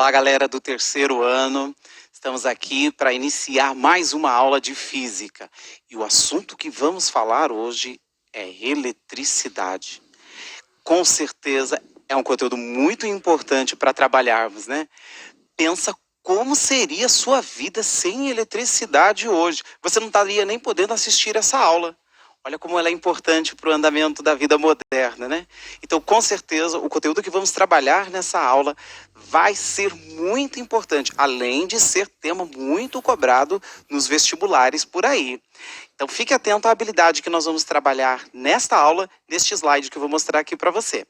Olá, galera do terceiro ano. Estamos aqui para iniciar mais uma aula de física. E o assunto que vamos falar hoje é eletricidade. Com certeza é um conteúdo muito importante para trabalharmos, né? Pensa como seria a sua vida sem eletricidade hoje. Você não estaria nem podendo assistir essa aula. Olha como ela é importante para o andamento da vida moderna, né? Então, com certeza, o conteúdo que vamos trabalhar nessa aula vai ser muito importante, além de ser tema muito cobrado nos vestibulares por aí. Então, fique atento à habilidade que nós vamos trabalhar nesta aula, neste slide que eu vou mostrar aqui para você.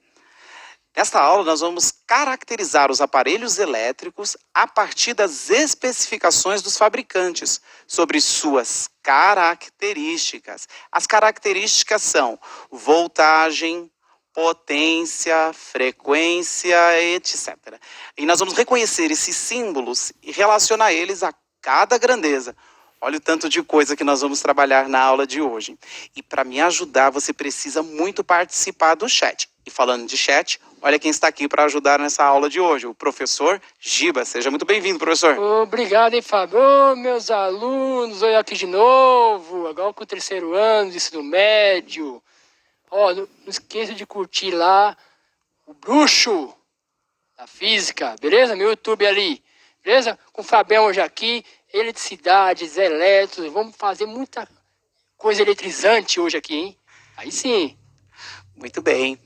Nesta aula, nós vamos caracterizar os aparelhos elétricos a partir das especificações dos fabricantes, sobre suas características. As características são voltagem, potência, frequência, etc. E nós vamos reconhecer esses símbolos e relacionar eles a cada grandeza. Olha o tanto de coisa que nós vamos trabalhar na aula de hoje. E para me ajudar, você precisa muito participar do chat. E falando de chat, olha quem está aqui para ajudar nessa aula de hoje, o professor Giba. Seja muito bem-vindo, professor. Obrigado, hein, Fábio. Ô, meus alunos, olha aqui de novo, agora com o terceiro ano de ensino médio. Ó, não esqueça de curtir lá o Bruxo da Física, beleza? Meu YouTube ali, beleza? Com o Fabião hoje aqui, eletricidades, elétricos, vamos fazer muita coisa eletrizante hoje aqui, hein? Aí sim. Muito bem.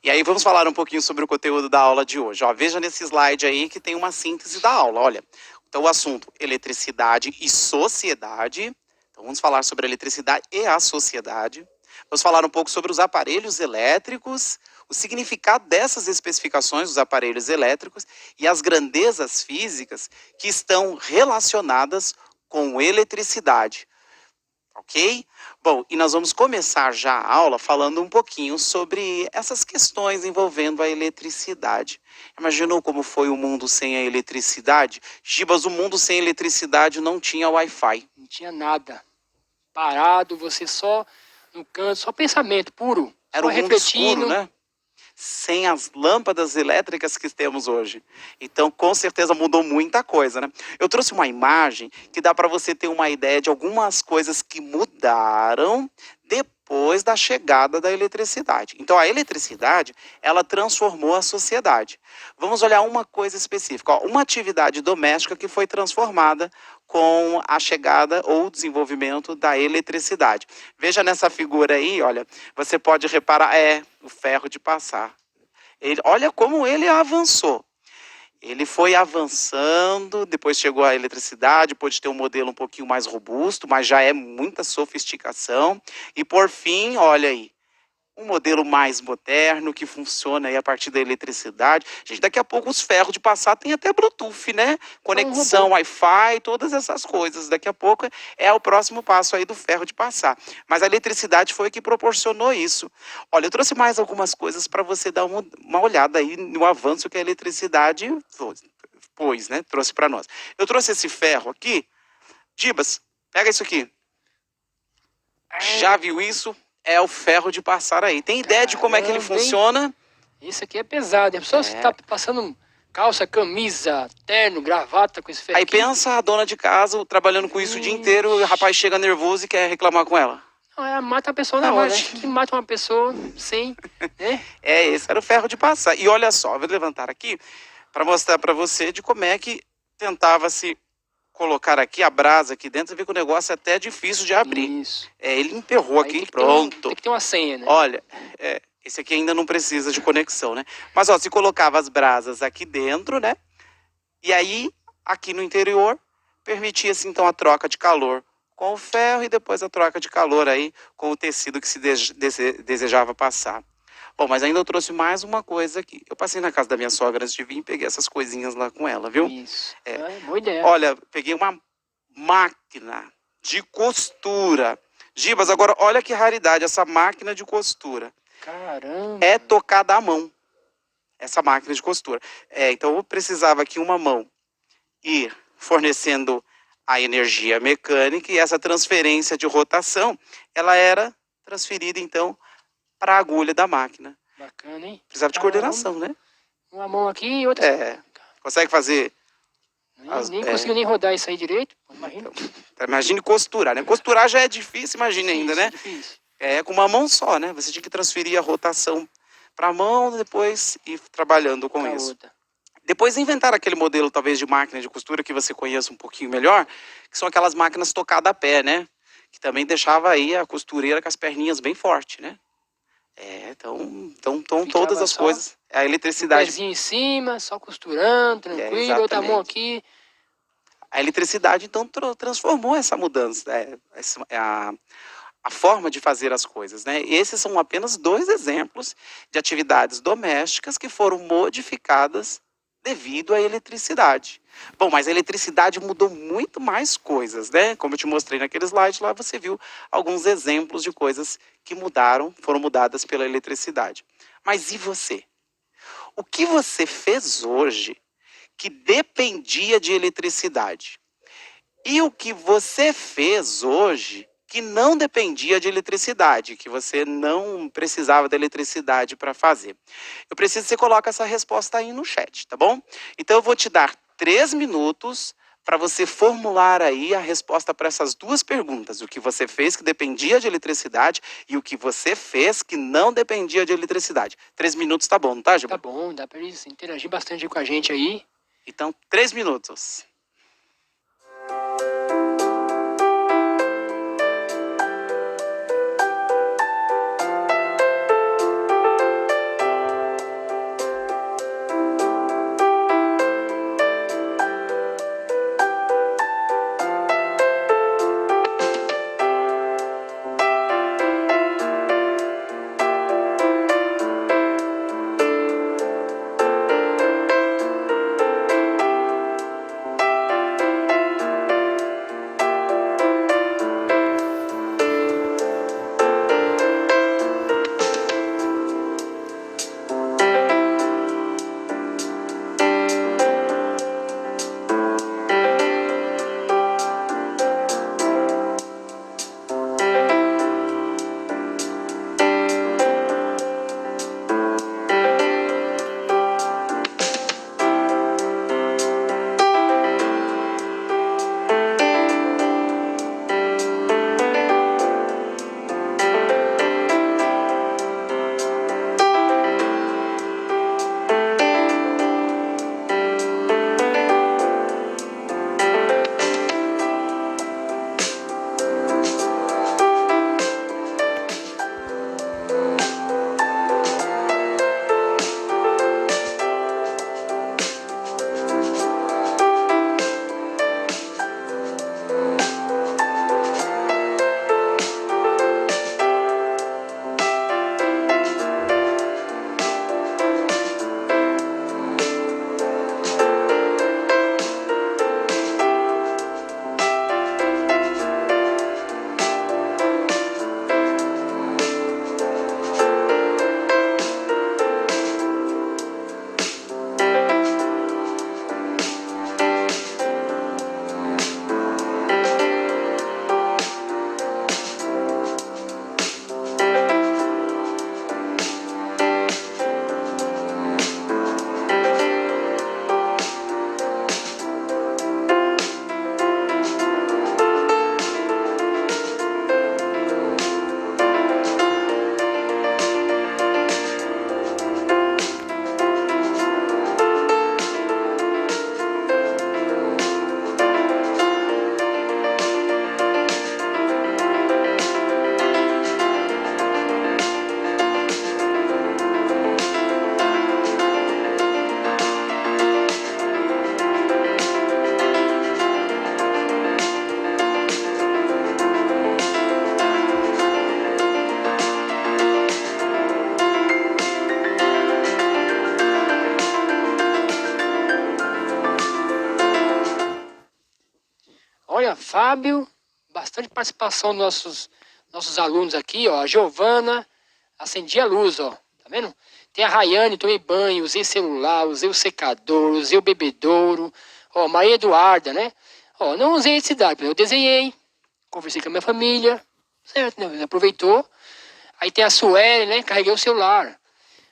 E aí vamos falar um pouquinho sobre o conteúdo da aula de hoje. Ó, veja nesse slide aí que tem uma síntese da aula, olha. Então o assunto, eletricidade e sociedade. Então vamos falar sobre a eletricidade e a sociedade. Vamos falar um pouco sobre os aparelhos elétricos, o significado dessas especificações dos aparelhos elétricos e as grandezas físicas que estão relacionadas com eletricidade. Ok? Bom, e nós vamos começar já a aula falando um pouquinho sobre essas questões envolvendo a eletricidade. Imaginou como foi o mundo sem a eletricidade? Gibas, o mundo sem eletricidade não tinha Wi-Fi. Não tinha nada. Parado, você só no canto, só pensamento puro. Era só um mundo escuro, né? Sem as lâmpadas elétricas que temos hoje. Então, com certeza mudou muita coisa, né? Eu trouxe uma imagem que dá para você ter uma ideia de algumas coisas que mudaram depois da chegada da eletricidade. Então, a eletricidade, ela transformou a sociedade. Vamos olhar uma coisa específica, ó, uma atividade doméstica que foi transformada com a chegada ou desenvolvimento da eletricidade. Veja nessa figura aí, olha, você pode reparar, o ferro de passar. Olha como ele avançou. Ele foi avançando, depois chegou a eletricidade, pôde ter um modelo um pouquinho mais robusto, mas já é muita sofisticação. E por fim, olha aí, um modelo mais moderno que funciona aí a partir da eletricidade. Gente, daqui a pouco os ferros de passar tem até Bluetooth, né? Conexão Wi-Fi, todas essas coisas. Daqui a pouco é o próximo passo aí do ferro de passar. Mas a eletricidade foi que proporcionou isso. Olha, eu trouxe mais algumas coisas para você dar uma olhada aí no avanço que a eletricidade pôs, né? Trouxe para nós. Eu trouxe esse ferro aqui. Gibas, pega isso aqui. Já viu isso? É o ferro de passar aí. Tem ideia de como é que ele funciona? Isso aqui é pesado. A pessoa está passando calça, camisa, terno, gravata com esse ferro aí aqui. Pensa a dona de casa trabalhando com isso o dia inteiro e o rapaz chega nervoso e quer reclamar com ela. Não, mata a pessoa na hora, né? Que mata uma pessoa sem, né? Esse era o ferro de passar. E olha só, vou levantar aqui para mostrar para você de como é que tentava se colocar aqui a brasa aqui dentro, você vê que o negócio é até difícil de abrir. Isso. Ele emperrou aí aqui, pronto. Tem que ter uma senha, né? Olha, esse aqui ainda não precisa de conexão, né? Mas ó, se colocava as brasas aqui dentro, né? E aí, aqui no interior, permitia-se então a troca de calor com o ferro e depois a troca de calor aí com o tecido que se desejava passar. Bom, mas ainda eu trouxe mais uma coisa aqui. Eu passei na casa da minha sogra antes de vir e peguei essas coisinhas lá com ela, viu? Isso. Boa ideia. Olha, peguei uma máquina de costura. Gibas, agora olha que raridade essa máquina de costura. Caramba. É tocada à mão. Essa máquina de costura. Então eu precisava aqui uma mão ir fornecendo a energia mecânica e essa transferência de rotação, ela era transferida então para a agulha da máquina. Bacana, hein? Precisava de coordenação, né? Uma mão aqui e outra. Consegue fazer? Nem consigo nem rodar isso aí direito. Imagina. Imagine costurar, né? Costurar já é difícil, imagina ainda, né? Difícil. É com uma mão só, né? Você tinha que transferir a rotação para a mão, depois ir trabalhando com isso. Outra. Depois inventaram aquele modelo, talvez, de máquina de costura que você conheça um pouquinho melhor, que são aquelas máquinas tocadas a pé, né? Que também deixava aí a costureira com as perninhas bem fortes, né? Então todas as coisas. A Um eletricidade. pezinho em cima, só costurando, tranquilo, outra mão aqui. A eletricidade, então, transformou essa mudança, a forma de fazer as coisas, né? E esses são apenas 2 exemplos de atividades domésticas que foram modificadas devido à eletricidade. Bom, mas a eletricidade mudou muito mais coisas, né? Como eu te mostrei naquele slide lá, você viu alguns exemplos de coisas que foram mudadas pela eletricidade. Mas e você? O que você fez hoje que dependia de eletricidade? E o que você fez hoje que não dependia de eletricidade, que você não precisava da eletricidade para fazer? Eu preciso que você coloque essa resposta aí no chat, tá bom? Então eu vou te dar 3 minutos para você formular aí a resposta para essas 2 perguntas. O que você fez que dependia de eletricidade e o que você fez que não dependia de eletricidade. 3 minutos tá bom, não tá, Gilberto? Tá bom, dá para eles interagir bastante com a gente aí. Então, 3 minutos. Olha, Fábio, bastante participação dos nossos alunos aqui, ó. A Giovana, acendi a luz, ó. Tá vendo? Tem a Rayane, tomei banho, usei celular, usei o secador, usei o bebedouro. Ó, Maria Eduarda, né? Ó, não usei eletricidade, eu desenhei, conversei com a minha família, certo, né? Aproveitou. Aí tem a Sueli, né? Carreguei o celular.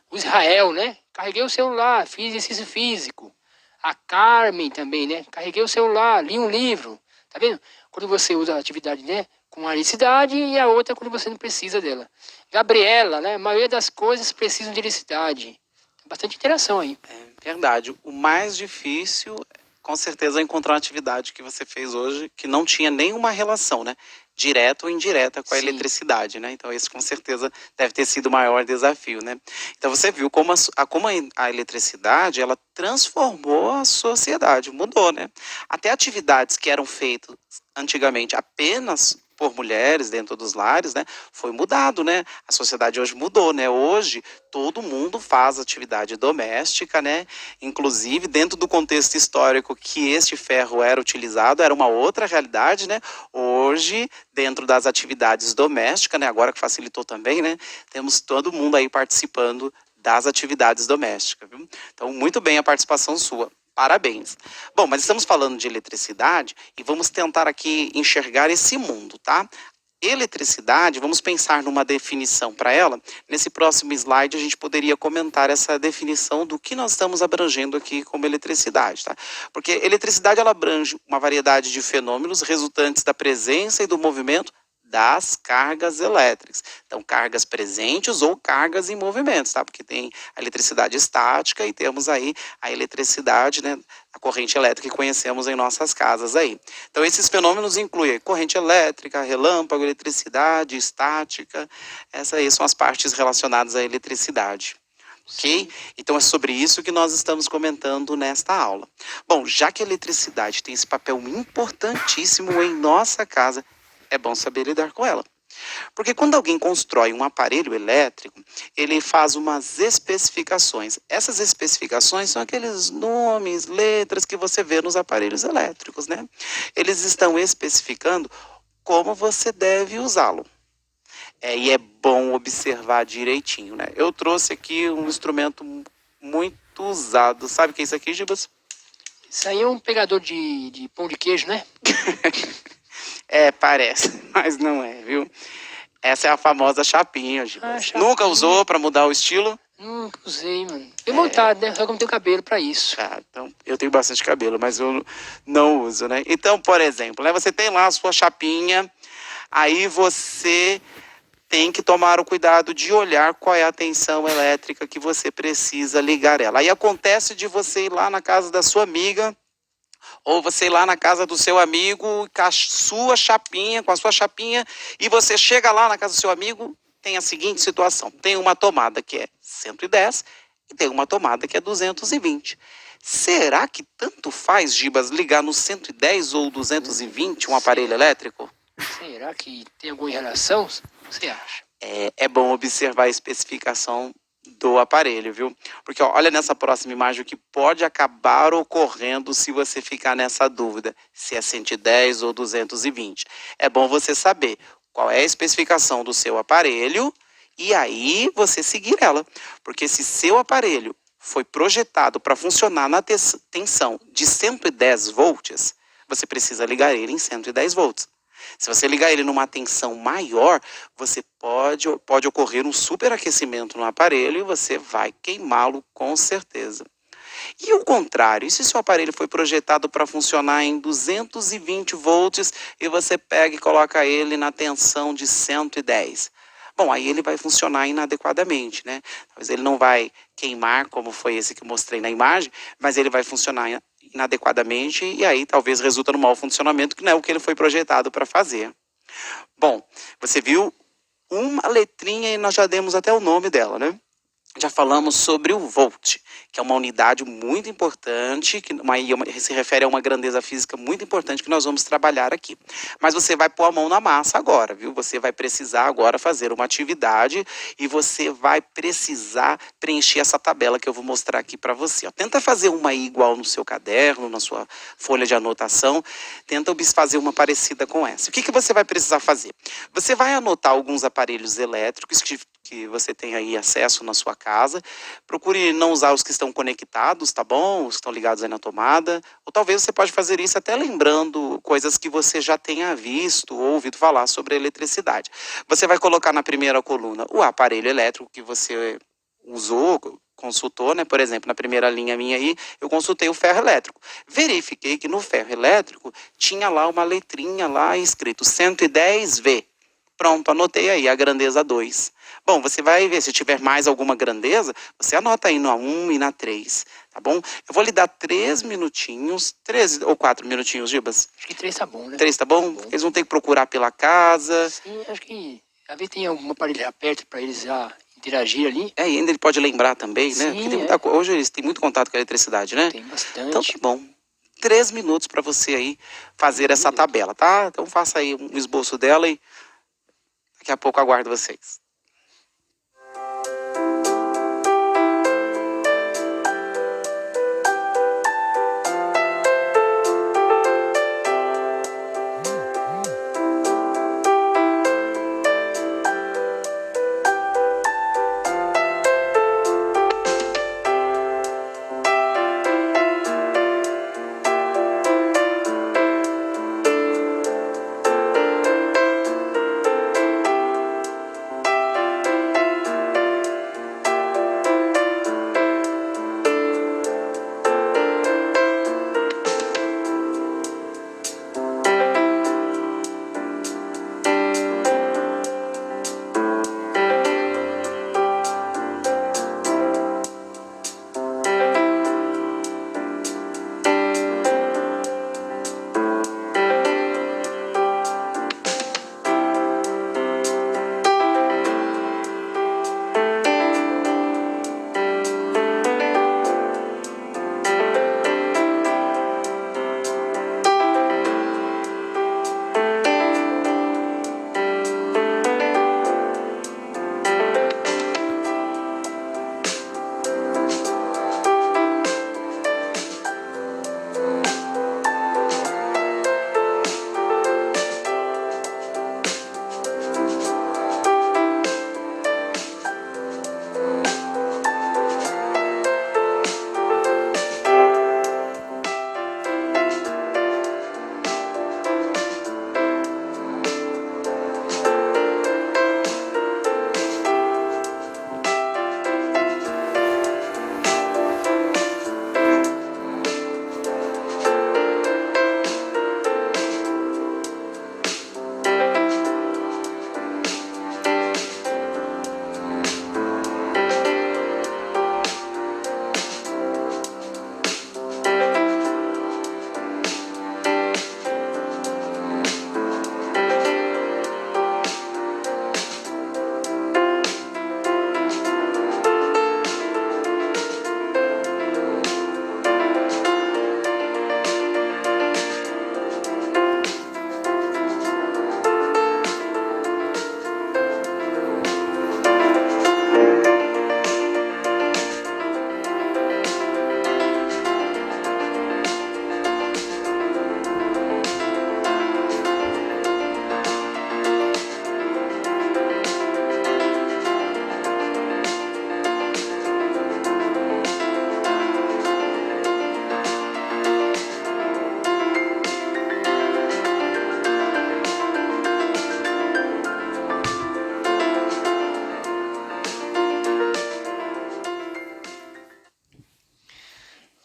O Israel, né? Carreguei o celular, fiz exercício físico. A Carmen também, né? Carreguei o celular, li um livro. Tá vendo? Quando você usa a atividade, né, com a eletricidade e a outra quando você não precisa dela. Gabriela, né? A maioria das coisas precisam de eletricidade. Tem bastante interação aí. É verdade. O mais difícil, com certeza, é encontrar uma atividade que você fez hoje que não tinha nenhuma relação, né? Direta ou indireta com a Sim. eletricidade, né? Então esse com certeza deve ter sido o maior desafio, né? Então você viu como a eletricidade, ela transformou a sociedade, mudou, né? Até atividades que eram feitas antigamente apenas por mulheres dentro dos lares, né? Foi mudado, né? A sociedade hoje mudou, né? Hoje todo mundo faz atividade doméstica, né? Inclusive dentro do contexto histórico que este ferro era utilizado, era uma outra realidade, né? Hoje, dentro das atividades domésticas, né? Agora que facilitou também, né? Temos todo mundo aí participando das atividades domésticas, viu? Então, muito bem a participação sua. Parabéns. Bom, mas estamos falando de eletricidade e vamos tentar aqui enxergar esse mundo, tá? Eletricidade, vamos pensar numa definição para ela. Nesse próximo slide a gente poderia comentar essa definição do que nós estamos abrangendo aqui como eletricidade, tá? Porque eletricidade ela abrange uma variedade de fenômenos resultantes da presença e do movimento das cargas elétricas. Então, cargas presentes ou cargas em movimentos, tá? Porque tem a eletricidade estática e temos aí a eletricidade, né? A corrente elétrica que conhecemos em nossas casas aí. Então, esses fenômenos incluem corrente elétrica, relâmpago, eletricidade, estática. Essas aí são as partes relacionadas à eletricidade. Ok? Então é sobre isso que nós estamos comentando nesta aula. Bom, já que a eletricidade tem esse papel importantíssimo em nossa casa, é bom saber lidar com ela. Porque quando alguém constrói um aparelho elétrico, ele faz umas especificações. Essas especificações são aqueles nomes, letras que você vê nos aparelhos elétricos, né? Eles estão especificando como você deve usá-lo. E é bom observar direitinho, né? Eu trouxe aqui um instrumento muito usado. Sabe o que é isso aqui, Gibas? Isso aí é um pegador de pão de queijo, né? Parece, mas não é, viu? Essa é a famosa chapinha, Gibas. Chapinha. Nunca usou para mudar o estilo? Nunca usei, mano. Bem montado, né? Só que eu não tenho cabelo pra isso. Então, eu tenho bastante cabelo, mas eu não uso, né? Então, por exemplo, né, você tem lá a sua chapinha, aí você tem que tomar o cuidado de olhar qual é a tensão elétrica que você precisa ligar ela. Aí acontece de você ir lá na casa da sua amiga, ou você ir lá na casa do seu amigo com a sua chapinha, e você chega lá na casa do seu amigo, tem a seguinte situação. Tem uma tomada que é 110 e tem uma tomada que é 220. Será que tanto faz, Gibas, ligar no 110 ou 220 um aparelho elétrico? Será que tem alguma relação? O que você acha? É bom observar a especificação do aparelho, viu? Porque olha nessa próxima imagem o que pode acabar ocorrendo se você ficar nessa dúvida, se é 110 ou 220. É bom você saber qual é a especificação do seu aparelho e aí você seguir ela. Porque se seu aparelho foi projetado para funcionar na tensão de 110 volts, você precisa ligar ele em 110 volts. Se você ligar ele numa tensão maior, você pode ocorrer um superaquecimento no aparelho e você vai queimá-lo com certeza. E o contrário, e se seu aparelho foi projetado para funcionar em 220 volts e você pega e coloca ele na tensão de 110? Bom, aí ele vai funcionar inadequadamente, né? Talvez ele não vai queimar como foi esse que eu mostrei na imagem, mas ele vai funcionar inadequadamente e aí talvez resulta no mau funcionamento, que não é o que ele foi projetado para fazer. Bom, você viu uma letrinha e nós já demos até o nome dela, né? Já falamos sobre o volt, que é uma unidade muito importante, que se refere a uma grandeza física muito importante que nós vamos trabalhar aqui. Mas você vai pôr a mão na massa agora, viu? Você vai precisar agora fazer uma atividade e você vai precisar preencher essa tabela que eu vou mostrar aqui para você. Tenta fazer uma aí igual no seu caderno, na sua folha de anotação. Tenta fazer uma parecida com essa. O que você vai precisar fazer? Você vai anotar alguns aparelhos elétricos que você tem aí acesso na sua casa. Procure não usar os que estão conectados, tá bom? Os que estão ligados aí na tomada. Ou talvez você pode fazer isso até lembrando coisas que você já tenha visto ou ouvido falar sobre a eletricidade. Você vai colocar na primeira coluna o aparelho elétrico que você usou consultou, né? Por exemplo, na primeira linha minha aí, eu consultei o ferro elétrico. Verifiquei que no ferro elétrico tinha lá uma letrinha lá escrito 110V. Pronto, anotei aí a grandeza 2. Bom, você vai ver, se tiver mais alguma grandeza, você anota aí na 1 e na 3, tá bom? Eu vou lhe dar 3 minutinhos, 3 ou 4 minutinhos, Gibas? Acho que 3 tá bom, né? 3 tá bom? Tá bom. Eles vão ter que procurar pela casa. Sim, acho que às vezes tem algum aparelho já perto para eles já interagir ali. E ainda ele pode lembrar também, né? Sim, Porque tem muita coisa. Hoje eles têm muito contato com a eletricidade, né? Tem bastante. Então tá bom. 3 minutos para você aí fazer essa tabela, tá? Então faça aí um esboço dela e daqui a pouco aguardo vocês.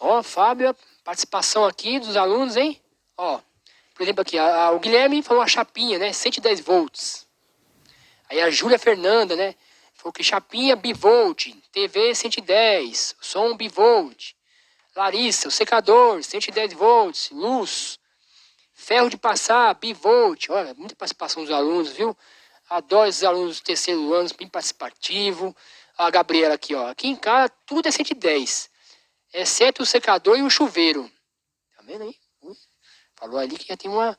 Ó, Fábio, participação aqui dos alunos, hein? Ó, por exemplo aqui, o Guilherme falou a chapinha, né? 110 volts. Aí a Júlia Fernanda, né? Falou que chapinha bivolt, TV 110, som bivolt. Larissa, o secador, 110 volts, luz. Ferro de passar, bivolt. Olha, muita participação dos alunos, viu? Adoro esses alunos do terceiro ano, bem participativo. A Gabriela aqui, ó. Aqui em casa tudo é 110. Exceto o secador e o chuveiro. Tá vendo aí? Falou ali que já tem uma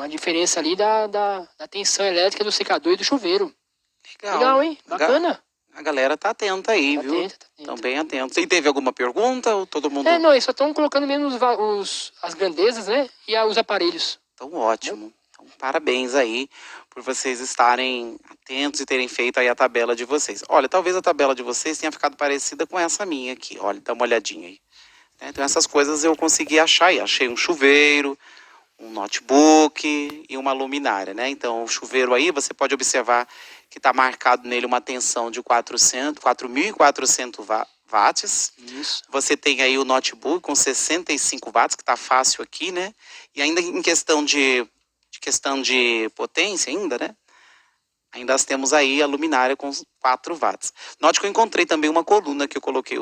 diferença ali da tensão elétrica do secador e do chuveiro. Legal, hein? Bacana. A galera tá atenta aí, Tá viu? atenta. Estão bem atentos. E teve alguma pergunta ou todo mundo... Não, eles só estão colocando mesmo as grandezas, né? E os aparelhos. Então, ótimo. Então, parabéns aí por vocês estarem atentos e terem feito aí a tabela de vocês. Olha, talvez a tabela de vocês tenha ficado parecida com essa minha aqui. Olha, dá uma olhadinha aí. Então, essas coisas eu consegui achar aí. Achei um chuveiro, um notebook e uma luminária, né? Então, o chuveiro aí, você pode observar que está marcado nele uma tensão de 4.400 watts. Isso. Você tem aí o notebook com 65 watts, que está fácil aqui, né? E ainda em questão de potência ainda, né? Ainda nós temos aí a luminária com 4 watts. Note que eu encontrei também uma coluna que eu coloquei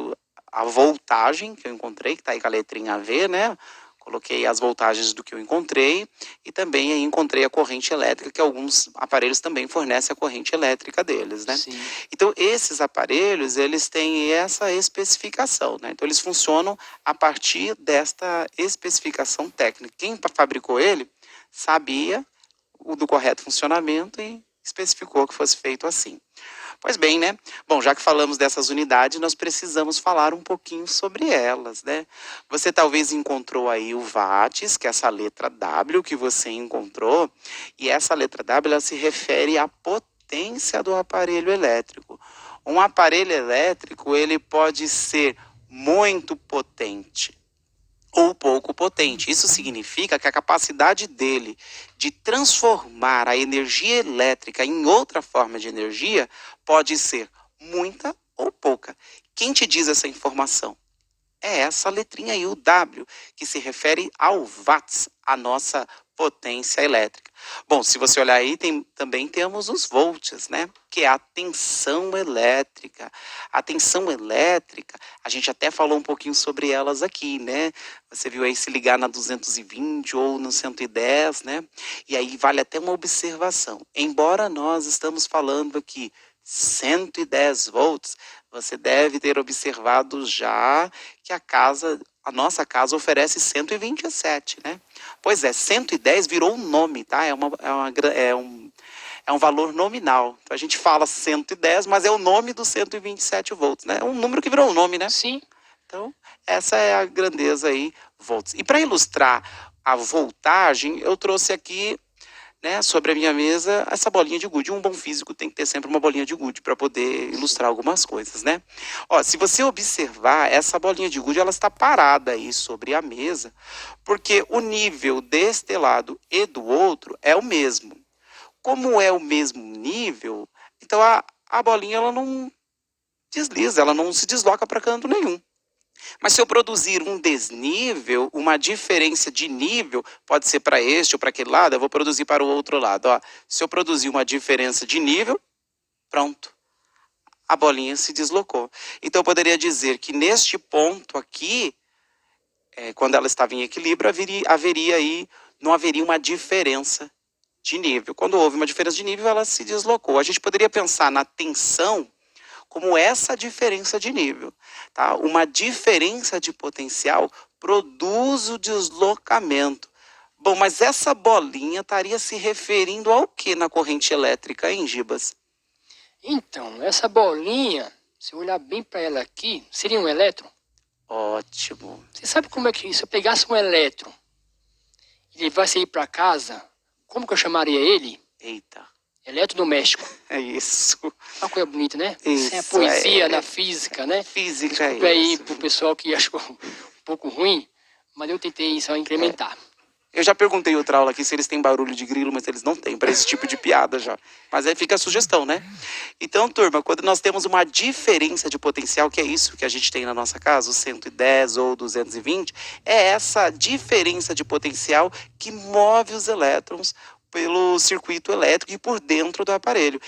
a voltagem que eu encontrei, que está aí com a letrinha AV, né? Coloquei as voltagens do que eu encontrei e também aí encontrei a corrente elétrica, que alguns aparelhos também fornecem a corrente elétrica deles, né? Sim. Então, esses aparelhos, eles têm essa especificação, né? Então, eles funcionam a partir desta especificação técnica. Quem fabricou ele sabia do correto funcionamento e especificou que fosse feito assim. Pois bem, né? Bom, já que falamos dessas unidades, nós precisamos falar um pouquinho sobre elas, né? Você talvez encontrou aí o watts, que é essa letra W que você encontrou, e essa letra W ela se refere à potência do aparelho elétrico. Um aparelho elétrico, ele pode ser muito potente ou pouco potente. Isso significa que a capacidade dele de transformar a energia elétrica em outra forma de energia pode ser muita ou pouca. Quem te diz essa informação? É essa letrinha aí, o W, que se refere ao watts, a nossa potência elétrica. Bom, se você olhar aí, também temos os volts, né? Que é a tensão elétrica. A tensão elétrica, a gente até falou um pouquinho sobre elas aqui, né? Você viu aí se ligar na 220 ou no 110, né? E aí vale até uma observação. Embora nós estamos falando aqui 110 volts, você deve ter observado já que a nossa casa oferece 127, né? Pois é, 110 virou um nome, tá? É um valor nominal. Então a gente fala 110, mas é o nome dos 127 volts, né? É um número que virou um nome, né? Sim. Então, essa é a grandeza aí, volts. E para ilustrar a voltagem, eu trouxe aqui, né, sobre a minha mesa, essa bolinha de gude. Um bom físico tem que ter sempre uma bolinha de gude para poder ilustrar algumas coisas, né? Ó, se você observar, essa bolinha de gude, ela está parada aí sobre a mesa, porque o nível deste lado e do outro é o mesmo. Como é o mesmo nível, então a bolinha ela não desliza, ela não se desloca para canto nenhum. Mas se eu produzir um desnível, uma diferença de nível, pode ser para este ou para aquele lado, eu vou produzir para o outro lado. Ó. Se eu produzir uma diferença de nível, pronto, a bolinha se deslocou. Então eu poderia dizer que neste ponto aqui, quando ela estava em equilíbrio, não haveria uma diferença de nível. Quando houve uma diferença de nível, ela se deslocou. A gente poderia pensar na tensão como essa diferença de nível. Tá? Uma diferença de potencial produz o deslocamento. Bom, mas essa bolinha estaria se referindo ao que na corrente elétrica, hein, Gibas? Então, essa bolinha, se eu olhar bem para ela aqui, seria um elétron? Ótimo. Você sabe como é que, se eu pegasse um elétron e levasse ele para casa, como que eu chamaria ele? Eita. Eletrodoméstico. É isso. Uma coisa bonita, né? Isso, é a poesia da física, né? Física. Desculpa aí pro pessoal que achou um pouco ruim, mas eu tentei só incrementar. Eu já perguntei outra aula aqui se eles têm barulho de grilo, mas eles não têm para esse tipo de piada já. Mas aí fica a sugestão, né? Então, turma, quando nós temos uma diferença de potencial, que é isso que a gente tem na nossa casa, o 110 ou 220, é essa diferença de potencial que move os elétrons pelo circuito elétrico e por dentro do aparelho.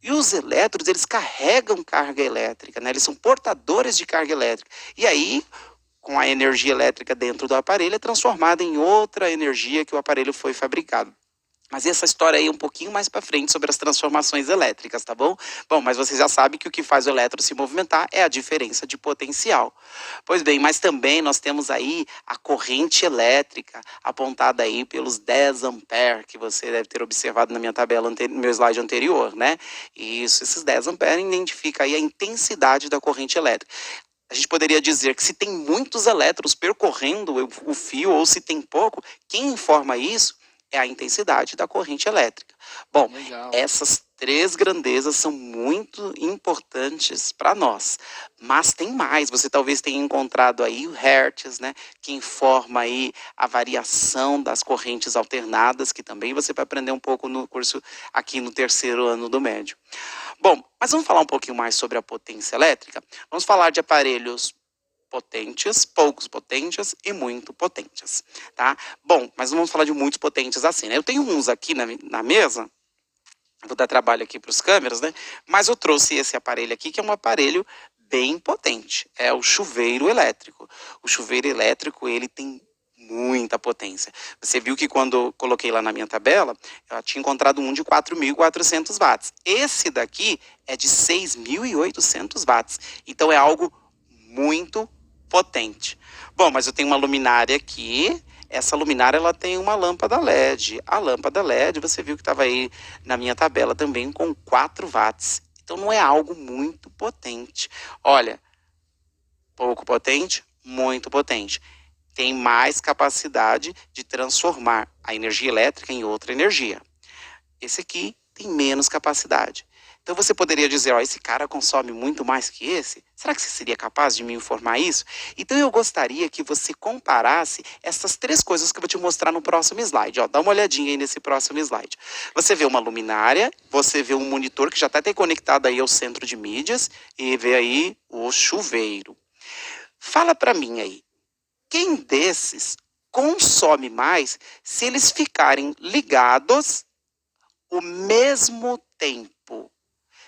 E os elétrons, eles carregam carga elétrica, né? Eles são portadores de carga elétrica. E aí, com a energia elétrica dentro do aparelho, é transformada em outra energia que o aparelho foi fabricado. Mas essa história aí é um pouquinho mais para frente sobre as transformações elétricas, tá bom? Bom, mas você já sabe que o que faz o elétron se movimentar é a diferença de potencial. Pois bem, mas também nós temos aí a corrente elétrica apontada aí pelos 10 amperes, que você deve ter observado na minha tabela, no meu slide anterior, né? Isso, esses 10 amperes identifica aí a intensidade da corrente elétrica. A gente poderia dizer que se tem muitos elétrons percorrendo o fio ou se tem pouco, quem informa isso é a intensidade da corrente elétrica. Bom, Legal. essas três grandezas são muito importantes para nós, mas tem mais. Você talvez tenha encontrado aí o Hertz, né, que informa aí a variação das correntes alternadas, que também você vai aprender um pouco no curso aqui no terceiro ano do médio. Bom, mas vamos falar um pouquinho mais sobre a potência elétrica? Vamos falar de aparelhos potentes, poucos potentes e muito potentes, tá? Bom, mas não vamos falar de muitos potentes assim, né? Eu tenho uns aqui na mesa, vou dar trabalho aqui para os câmeras, né? Mas eu trouxe esse aparelho aqui, que é um aparelho bem potente, é o chuveiro elétrico. O chuveiro elétrico, ele tem muita potência. Você viu que quando eu coloquei lá na minha tabela, eu tinha encontrado um de 4.400 watts. Esse daqui é de 6.800 watts. Então é algo muito potente. Bom, mas eu tenho uma luminária aqui. Essa luminária, ela tem uma lâmpada LED. A lâmpada LED, você viu que estava aí na minha tabela também com 4 watts. Então não é algo muito potente. Olha, pouco potente, muito potente. Tem mais capacidade de transformar a energia elétrica em outra energia. Esse aqui tem menos capacidade. Então você poderia dizer, ó, esse cara consome muito mais que esse? Será que você seria capaz de me informar isso? Então eu gostaria que você comparasse essas três coisas que eu vou te mostrar no próximo slide. Ó, dá uma olhadinha aí nesse próximo slide. Você vê uma luminária, você vê um monitor que já está até conectado aí ao centro de mídias e vê aí o chuveiro. Fala para mim aí, quem desses consome mais se eles ficarem ligados o mesmo tempo?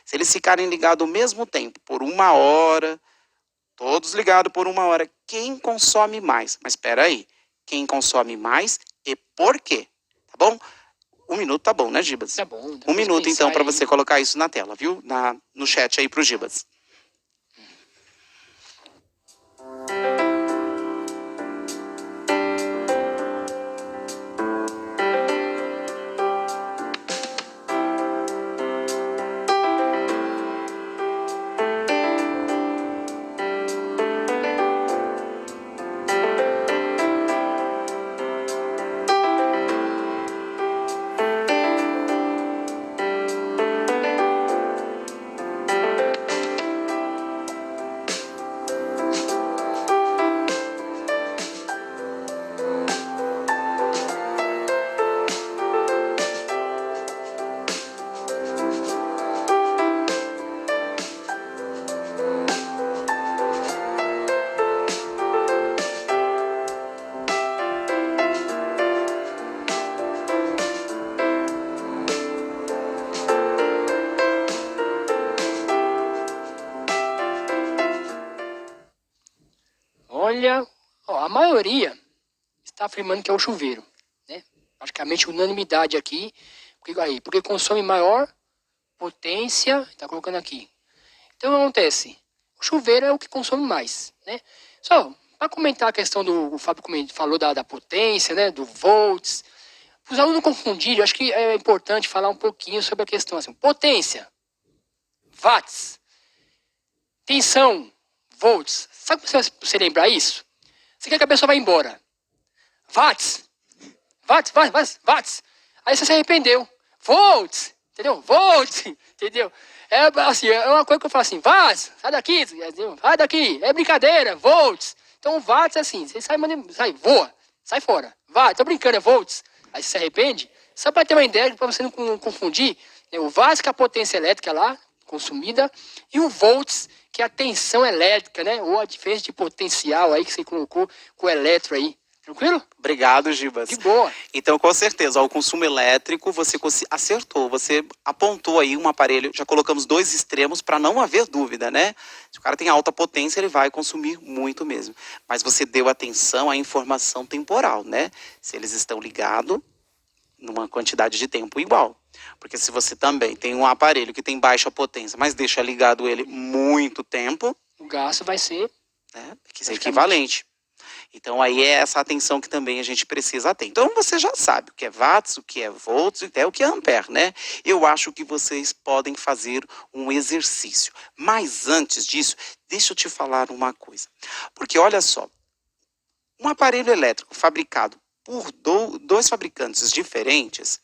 Se eles ficarem ligados ao mesmo tempo, por 1 hora, todos ligados por 1 hora, quem consome mais? Mas espera aí, quem consome mais e por quê? Tá bom? 1 minuto tá bom, né, Gibas? Tá bom. 1 minuto, então, para você colocar isso na tela, viu? No chat aí pro Gibas. Olha, ó, a maioria está afirmando que é o chuveiro, né? Praticamente unanimidade aqui, porque consome maior potência, está colocando aqui. Então, o que acontece? O chuveiro é o que consome mais, né? Só, para comentar a questão o Fábio falou da potência, né? Do volts. Para os alunos não confundirem, eu acho que é importante falar um pouquinho sobre a questão assim. Potência, watts. Tensão, volts. Sabe como você lembrar isso? Você quer que a pessoa vá embora. Watts. Aí você se arrependeu. Volts. Entendeu? Volts. Entendeu? É assim, é uma coisa que eu falo assim, watts, sai daqui, vai daqui, é brincadeira, volts. Então watts é assim, você sai, voa, sai fora. Watts, tô brincando, é volts. Aí você se arrepende. Só para ter uma ideia, para você não confundir, né, o watts que é a potência elétrica lá, consumida, e o volts, que é a tensão elétrica, né? Ou a diferença de potencial aí que você colocou com o eletro aí. Tranquilo? Obrigado, Gibas. De boa. Então, com certeza, o consumo elétrico, você acertou, você apontou aí um aparelho, já colocamos 2 extremos para não haver dúvida, né? Se o cara tem alta potência, ele vai consumir muito mesmo. Mas você deu atenção à informação temporal, né? Se eles estão ligados numa quantidade de tempo igual. Porque se você também tem um aparelho que tem baixa potência, mas deixa ligado ele muito tempo, o gasto vai ser, né, que é equivalente. Então aí é essa atenção que também a gente precisa ter. Então você já sabe o que é watts, o que é volts e até o que é ampere, né? Eu acho que vocês podem fazer um exercício. Mas antes disso, deixa eu te falar uma coisa. Porque olha só, um aparelho elétrico fabricado por 2 fabricantes diferentes,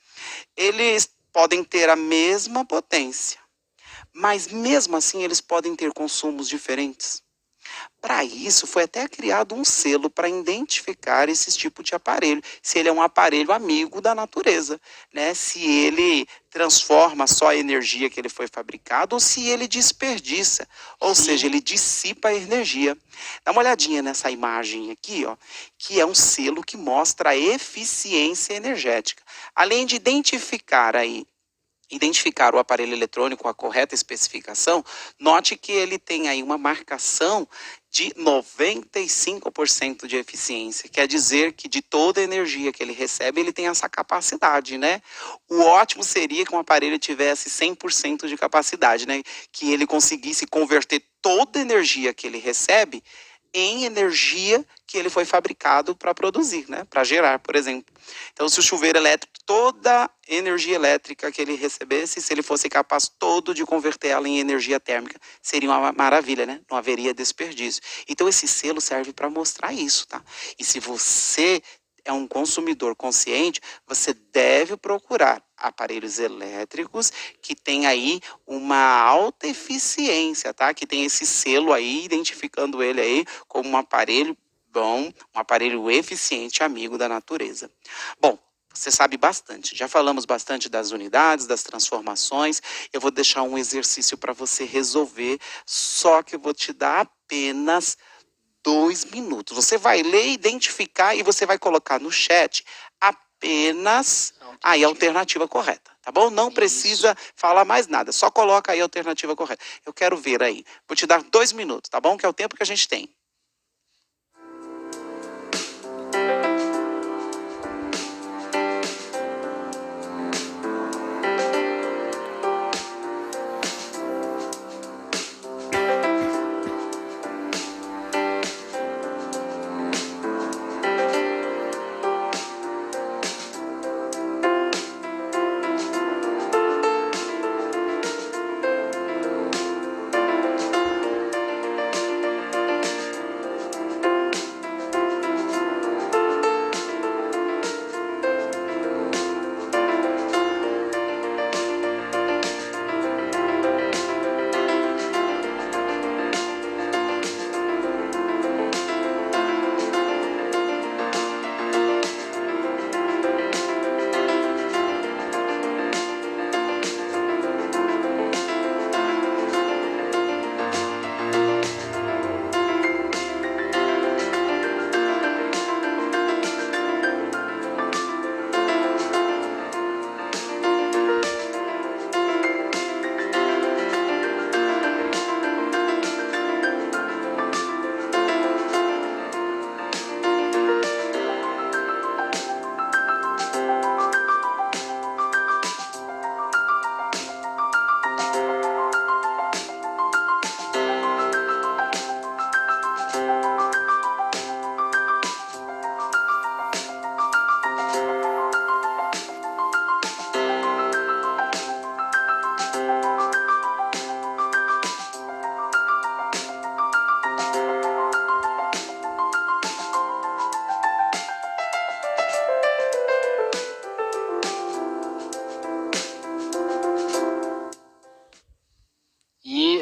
eles podem ter a mesma potência, mas mesmo assim eles podem ter consumos diferentes. Para isso, foi até criado um selo para identificar esse tipo de aparelho, se ele é um aparelho amigo da natureza, né? Se ele transforma só a energia que ele foi fabricado ou se ele desperdiça, ou seja, ele dissipa a energia. Dá uma olhadinha nessa imagem aqui, ó, que é um selo que mostra a eficiência energética. Além de identificar o aparelho eletrônico com a correta especificação, note que ele tem aí uma marcação de 95% de eficiência. Quer dizer que de toda a energia que ele recebe, ele tem essa capacidade, né? O ótimo seria que um aparelho tivesse 100% de capacidade, né? Que ele conseguisse converter toda a energia que ele recebe em energia que ele foi fabricado para produzir, né? Para gerar, por exemplo. Então, se o chuveiro elétrico, toda a energia elétrica que ele recebesse, se ele fosse capaz todo de converter ela em energia térmica, seria uma maravilha, né? Não haveria desperdício. Então, esse selo serve para mostrar isso, tá? E se você é um consumidor consciente, você deve procurar aparelhos elétricos que tem aí uma alta eficiência, tá? Que tem esse selo aí, identificando ele aí como um aparelho bom, um aparelho eficiente, amigo da natureza. Bom, você sabe bastante, já falamos bastante das unidades, das transformações. Eu vou deixar um exercício para você resolver, só que eu vou te dar apenas 2 minutos. Você vai ler, identificar e você vai colocar no chat apenas a alternativa correta, tá bom? Não precisa falar mais nada, só coloca aí a alternativa correta. Eu quero ver aí. Vou te dar 2 minutos, tá bom? Que é o tempo que a gente tem.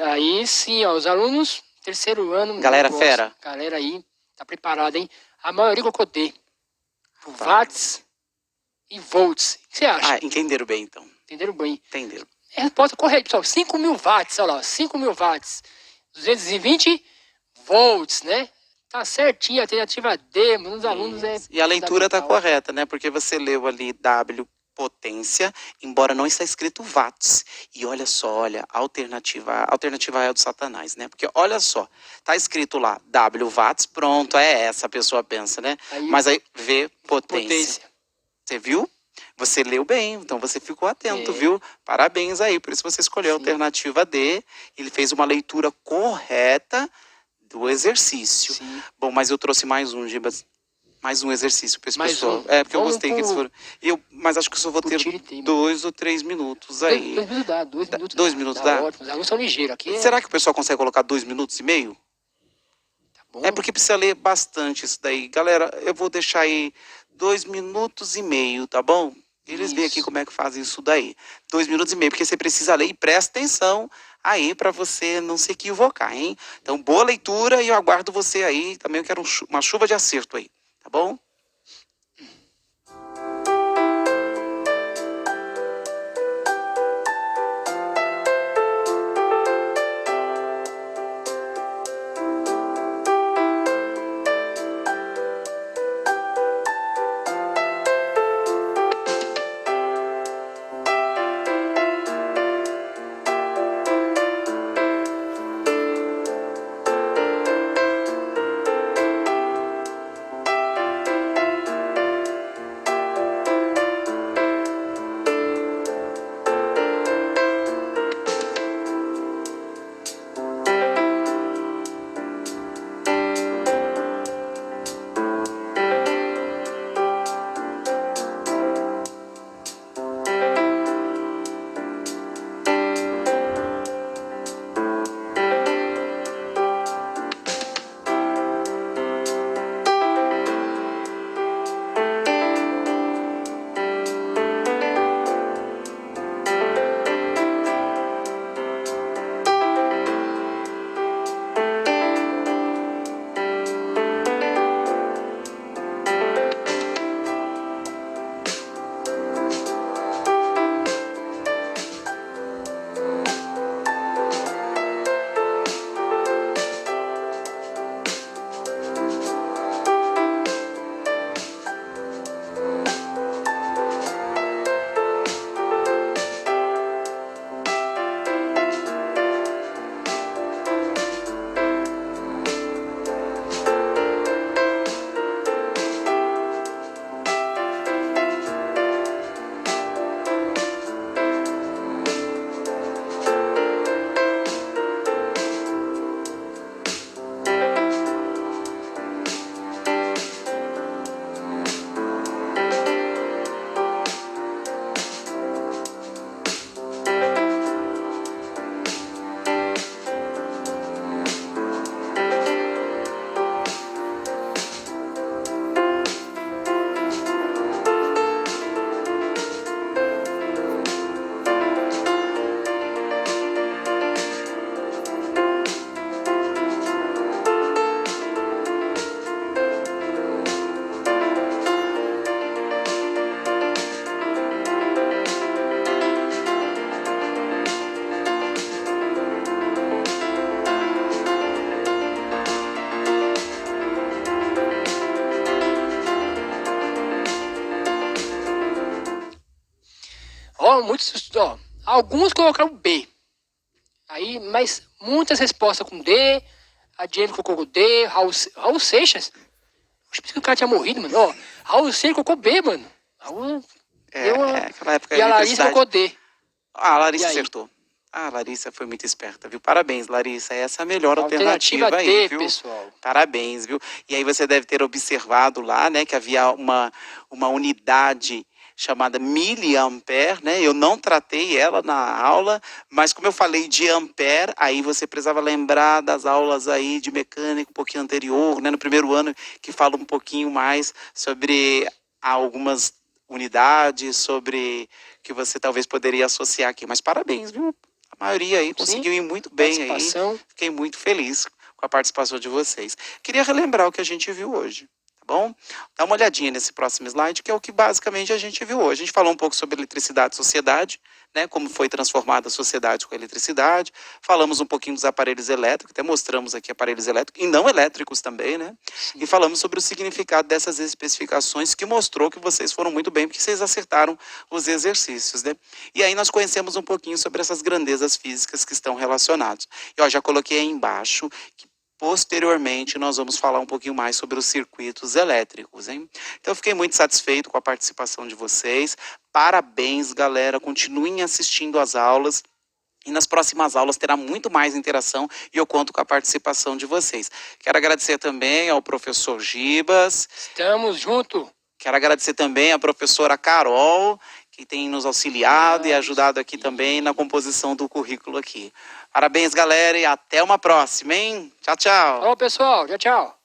Aí sim, ó, os alunos, terceiro ano. Galera fera. Galera aí, tá preparada, hein? A maioria colocou D. Watts e volts. O que você acha? Entenderam bem, então. Entenderam bem. Entenderam. É a resposta correta, pessoal. 5.000 watts, olha lá, 5.000 watts. 220 volts, né? Tá certinho, a alternativa D, nos alunos é... E a leitura tá correta, né? Porque você leu ali W, potência, embora não está escrito watts. E olha só, olha, a alternativa é a do Satanás, né? Porque olha só, tá escrito lá W watts, pronto, é essa a pessoa pensa, né? Mas aí V, potência. Você viu? Você leu bem, então você ficou atento, viu? Parabéns aí, por isso você escolheu a alternativa D. Ele fez uma leitura correta do exercício. Sim. Bom, mas eu trouxe mais um, Gibas. Mais um exercício para esse pessoal. É, porque eu gostei que eles foram... Mas acho que eu só vou ter 2 ou 3 minutos aí. 2 minutos dá, 2 minutos 2 minutos dá? Ótimo, os alunos são ligeiros aqui. Será que o pessoal consegue colocar 2 minutos e meio? Tá bom. É porque precisa ler bastante isso daí. Galera, eu vou deixar aí 2 minutos e meio, tá bom? Eles veem aqui como é que fazem isso daí. 2 minutos e meio, porque você precisa ler e presta atenção aí para você não se equivocar, hein? Então, boa leitura e eu aguardo você aí. Também eu quero uma chuva de acerto aí, tá bom? Alguns colocaram B. Aí, mas muitas respostas com D. A Jenny colocou D. Raul Seixas. Acho que o cara tinha morrido, mano. Ó, Raul Seixas colocou B, mano. Aquela época e a Larissa colocou D. Ah, a Larissa acertou. Ah, a Larissa foi muito esperta, viu? Parabéns, Larissa. Essa é a melhor alternativa aí, D, viu? pessoal. Parabéns, viu? E aí você deve ter observado lá, né, que havia uma unidade chamada miliampere, né? Eu não tratei ela na aula, mas como eu falei de ampere, aí você precisava lembrar das aulas aí de mecânica um pouquinho anterior, né? No primeiro ano, que fala um pouquinho mais sobre algumas unidades, sobre que você talvez poderia associar aqui. Mas parabéns, viu? A maioria aí conseguiu ir muito bem aí. Fiquei muito feliz com a participação de vocês. Queria relembrar o que a gente viu hoje. Tá bom? Dá uma olhadinha nesse próximo slide, que é o que basicamente a gente viu hoje. A gente falou um pouco sobre eletricidade e sociedade, né? Como foi transformada a sociedade com a eletricidade. Falamos um pouquinho dos aparelhos elétricos, até mostramos aqui aparelhos elétricos e não elétricos também, né? Sim. E falamos sobre o significado dessas especificações, que mostrou que vocês foram muito bem, porque vocês acertaram os exercícios, né? E aí nós conhecemos um pouquinho sobre essas grandezas físicas que estão relacionadas. E ó, já coloquei aí embaixo que posteriormente, nós vamos falar um pouquinho mais sobre os circuitos elétricos, hein? Então, eu fiquei muito satisfeito com a participação de vocês. Parabéns, galera. Continuem assistindo às aulas. E nas próximas aulas terá muito mais interação e eu conto com a participação de vocês. Quero agradecer também ao professor Gibas. Estamos juntos. Quero agradecer também à professora Carol, que tem nos auxiliado e ajudado aqui também na composição do currículo aqui. Parabéns, galera, e até uma próxima, hein? Tchau, tchau. Falou, pessoal. Tchau, tchau.